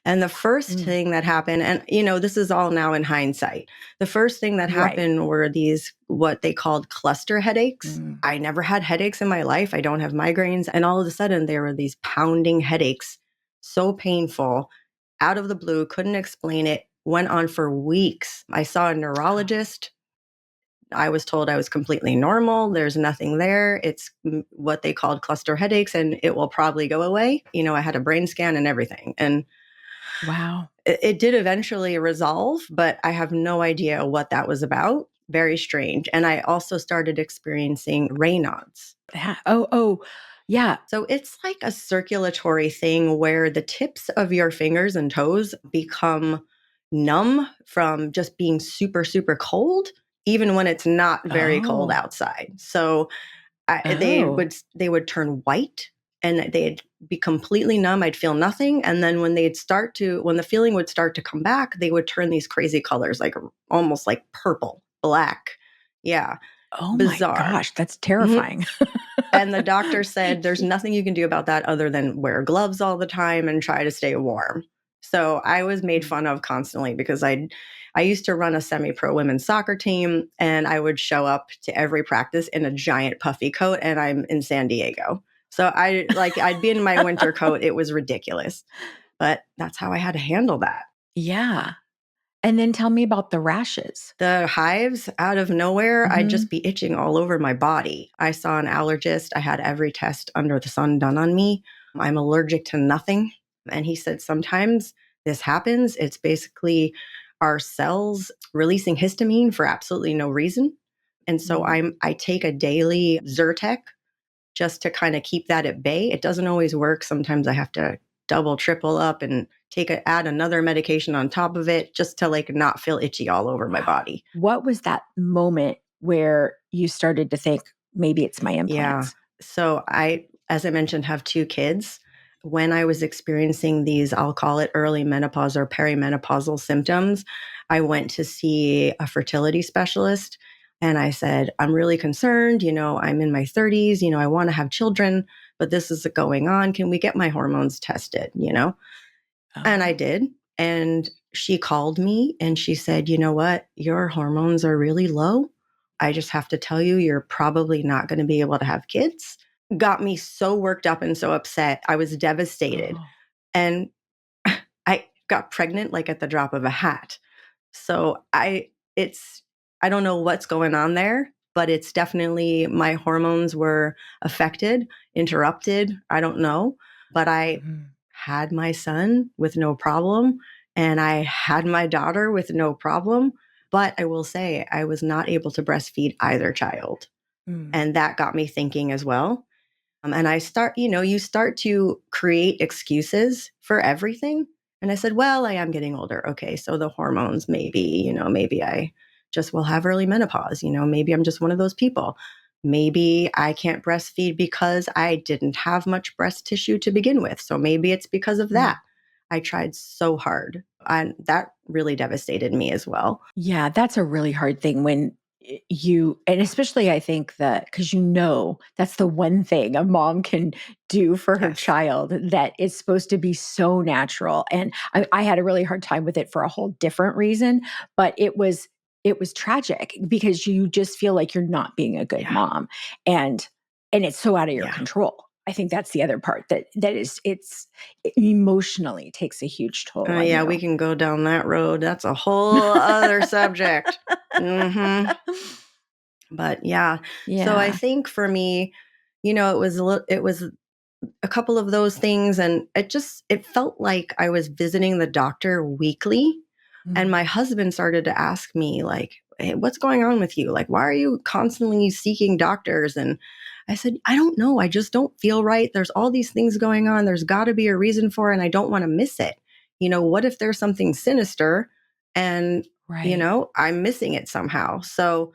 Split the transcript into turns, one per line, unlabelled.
And the first thing that happened, and this is all now in hindsight, the first thing that happened were these, what they called cluster headaches. I never had headaches in my life. I don't have migraines. And all of a sudden there were these pounding headaches, so painful, out of the blue, couldn't explain it, went on for weeks. I saw a neurologist. I was told I was completely normal. There's nothing there. It's what they called cluster headaches and it will probably go away. I had a brain scan and everything. And
wow,
it did eventually resolve, but I have no idea what that was about. Very strange. And I also started experiencing Raynaud's.
Yeah.
So it's like a circulatory thing where the tips of your fingers and toes become numb from just being super, super cold, even when it's not very cold outside. So they would turn white and they'd be completely numb. I'd feel nothing. And then when when the feeling would start to come back, they would turn these crazy colors, like almost like purple, black. Yeah.
Oh
Bizarre.
my gosh, that's terrifying.
And the doctor said, there's nothing you can do about that other than wear gloves all the time and try to stay warm. So I was made fun of constantly because I used to run a semi-pro women's soccer team and I would show up to every practice in a giant puffy coat and I'm in San Diego. So I'd be in my winter coat. It was ridiculous, but that's how I had to handle that.
Yeah. And then tell me about the rashes.
The hives out of nowhere, I'd just be itching all over my body. I saw an allergist. I had every test under the sun done on me. I'm allergic to nothing. And he said, sometimes this happens. It's basically our cells releasing histamine for absolutely no reason. And so I take a daily Zyrtec just to kind of keep that at bay. It doesn't always work. Sometimes I have to double, triple up and add another medication on top of it just to not feel itchy all over my body.
What was that moment where you started to think, maybe it's my implants?
Yeah. So as I mentioned, have 2 kids. When I was experiencing these, I'll call it early menopause or perimenopausal symptoms, I went to see a fertility specialist and I said, I'm really concerned. I'm in my 30s, I want to have children, but this is going on. Can we get my hormones tested? And I did. And she called me and she said, you know what? Your hormones are really low. I just have to tell you, you're probably not going to be able to have kids. Got me so worked up and so upset. I was devastated. And I got pregnant at the drop of a hat. So I don't know what's going on there, but it's definitely my hormones were affected, interrupted. I don't know, but I had my son with no problem and I had my daughter with no problem. But I will say I was not able to breastfeed either child. And that got me thinking as well. And you start to create excuses for everything. And I said, well, I am getting older. Okay, so the hormones, maybe I just will have early menopause. Maybe I'm just one of those people. Maybe I can't breastfeed because I didn't have much breast tissue to begin with. So maybe it's because of that. I tried so hard. And that really devastated me as well.
Yeah, that's a really hard thing when and especially I think that because that's the one thing a mom can do for her child that is supposed to be so natural. And I had a really hard time with it for a whole different reason, but it was tragic because you just feel like you're not being a good mom, and it's so out of your control. I think that's the other part that it emotionally takes a huge toll on you.
We can go down that road. That's a whole other subject. But yeah. So I think for me, it was a couple of those things, and it felt like I was visiting the doctor weekly, and my husband started to ask me hey, what's going on with you? Why are you constantly seeking doctors? And I said, I don't know. I just don't feel right. There's all these things going on. There's got to be a reason for it, and I don't want to miss it. What if there's something sinister and, I'm missing it somehow? So